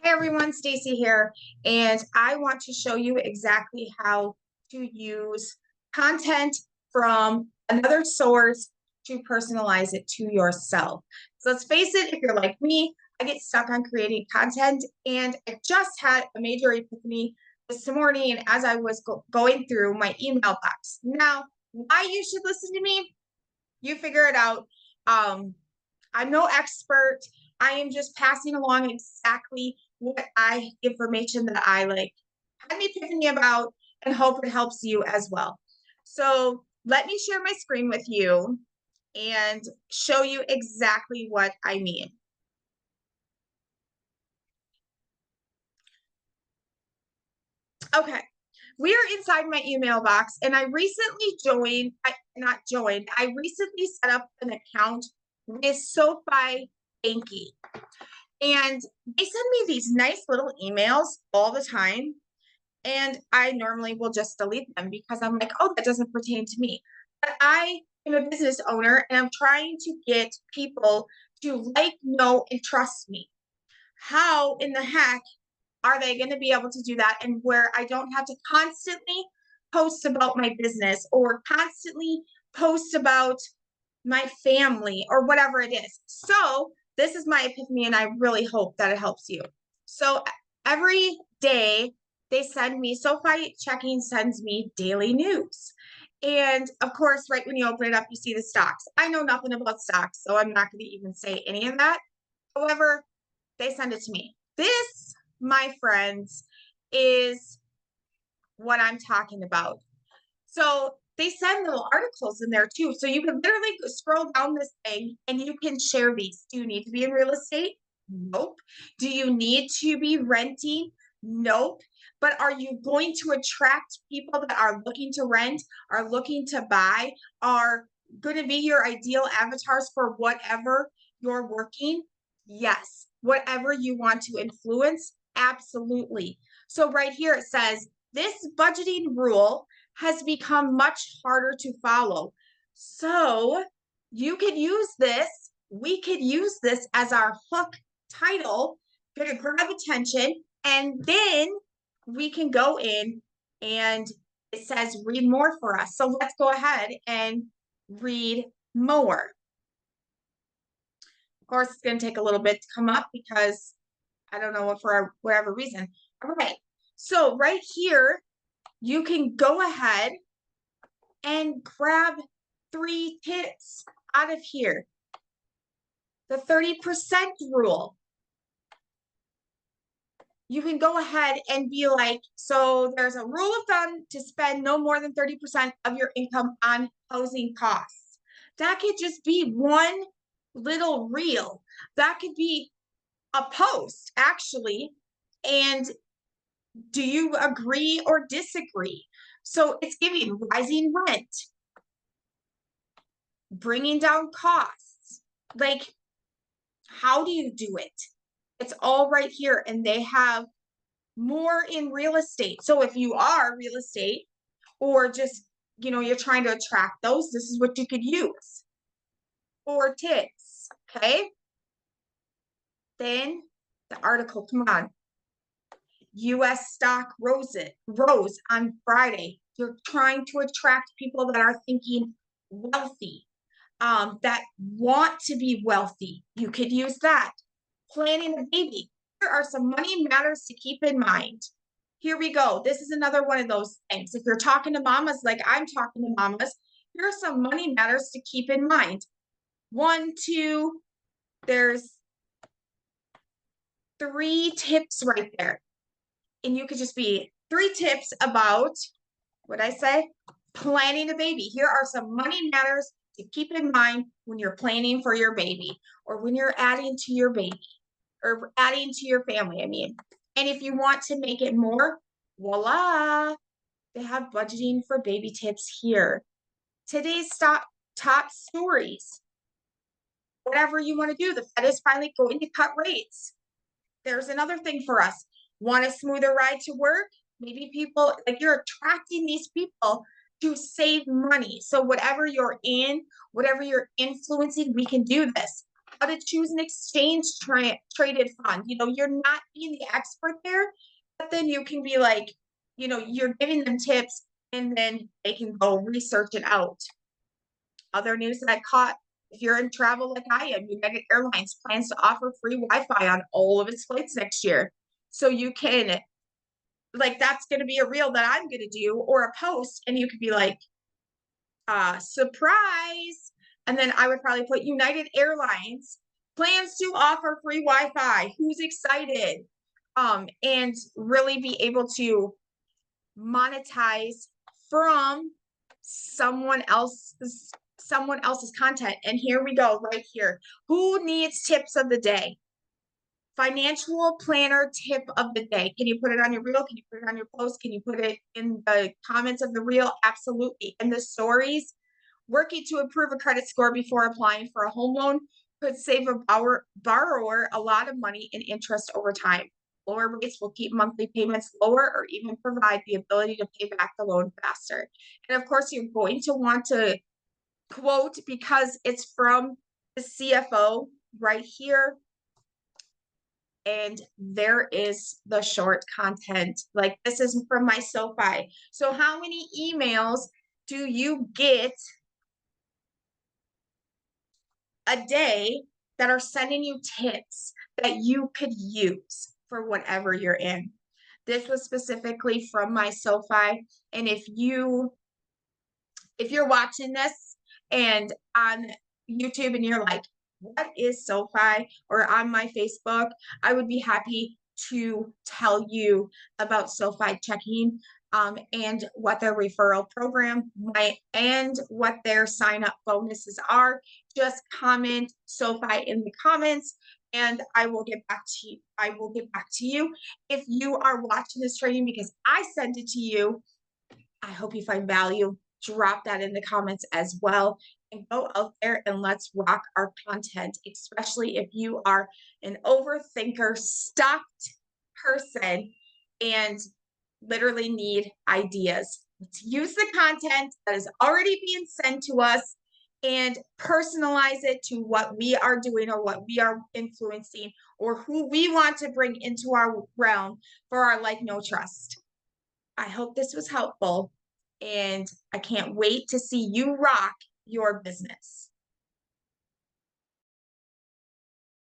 Hey everyone, Stacy here, and I want to show you exactly how to use content from another source to personalize it to yourself. So let's face it, if you're like me, I get stuck on creating content, and I just had a major epiphany this morning as I was going through my email box. Now, why you should listen to me, you figure it out. I'm no expert. I am just passing along exactly what information that I like had an epiphany about and hope it helps you as well. So let me share my screen with you and show you exactly what I mean. Okay, we are inside my email box, and I recently I recently set up an account with SoFi Banking. And they send me these nice little emails all the time. And I normally will just delete them because I'm like, oh, that doesn't pertain to me. But I am a business owner and I'm trying to get people to like, know, and trust me. How in the heck are they going to be able to do that? And where I don't have to constantly post about my business or constantly post about my family or whatever it is. So this is my epiphany, and I really hope that it helps you. So every day they send me, SoFi Checking sends me daily news. And of course, right when you open it up, you see the stocks. I know nothing about stocks, so I'm not going to even say any of that. However, they send it to me. This, my friends, is what I'm talking about. So they send little articles in there too. So you can literally scroll down this thing and you can share these. Do you need to be in real estate? Nope. Do you need to be renting? Nope. But are you going to attract people that are looking to rent, are looking to buy, are going to be your ideal avatars for whatever you're working? Yes. Whatever you want to influence? Absolutely. So right here it says, this budgeting rule has become much harder to follow. So you could use this, we could use this as our hook title, gonna grab attention, and then we can go in and it says read more for us. So let's go ahead and read more. Of course, it's going to take a little bit to come up because I don't know what for whatever reason. All right. So right here, you can go ahead and grab 3 tips out of here. The 30% rule. You can go ahead and be like, so there's a rule of thumb to spend no more than 30% of your income on housing costs. That could just be one little reel. That could be a post, actually. And do you agree or disagree? So it's giving rising rent, bringing down costs. Like, how do you do it? It's all right here. And they have more in real estate. So if you are real estate or just, you're trying to attract those, this is what you could use. 4 tips. Okay. Then the article, come on. US stock rose on Friday. You're trying to attract people that are thinking wealthy, that want to be wealthy. You could use that. Planning a baby. Here are some money matters to keep in mind. Here we go. This is another one of those things. If you're talking to mamas like I'm talking to mamas, here are some money matters to keep in mind. 1, 2, there's 3 tips right there. And you could just be 3 tips about what I say, planning a baby. Here are some money matters to keep in mind when you're planning for your baby or when you're adding to your baby or adding to your family, I mean. And if you want to make it more, voila, they have budgeting for baby tips here. Today's top stories. Whatever you want to do, the Fed is finally going to cut rates. There's another thing for us. Want a smoother ride to work? Maybe people, like, you're attracting these people to save money. So whatever you're in, whatever you're influencing, we can do this. how to choose an exchange traded fund. You're not being the expert there, but then you can be like, you're giving them tips and then they can go research it out. Other news that I caught, if you're in travel like I am, United Airlines plans to offer free Wi-Fi on all of its flights next year. So you can, like, that's going to be a reel that I'm going to do or a post, and you could be like, surprise. And then I would probably put United Airlines plans to offer free Wi-Fi. Who's excited? And really be able to monetize from someone else's content. And here we go, right here. Who needs tips of the day? Financial planner tip of the day. Can you put it on your reel? Can you put it on your post? Can you put it in the comments of the reel? Absolutely. And the stories, working to improve a credit score before applying for a home loan could save a borrower a lot of money in interest over time. Lower rates will keep monthly payments lower or even provide the ability to pay back the loan faster. And of course, you're going to want to quote, because it's from the CFO right here. And there is the short content. Like, this is from my SoFi. So how many emails do you get a day that are sending you tips that you could use for whatever you're in? This was specifically from my SoFi. And if you're watching this and on YouTube and you're like, what is SoFi? Or on my Facebook, I would be happy to tell you about SoFi checking, and what their referral program and what their sign up bonuses are. Just comment SoFi in the comments and I will get back to you. I will get back to you. If you are watching this training because I sent it to you, I hope you find value. Drop that in the comments as well, and go out there and let's rock our content, especially if you are an overthinker, stuffed person, and literally need ideas. Let's use the content that is already being sent to us and personalize it to what we are doing or what we are influencing or who we want to bring into our realm for our like, no trust. I hope this was helpful, and I can't wait to see you rock your business.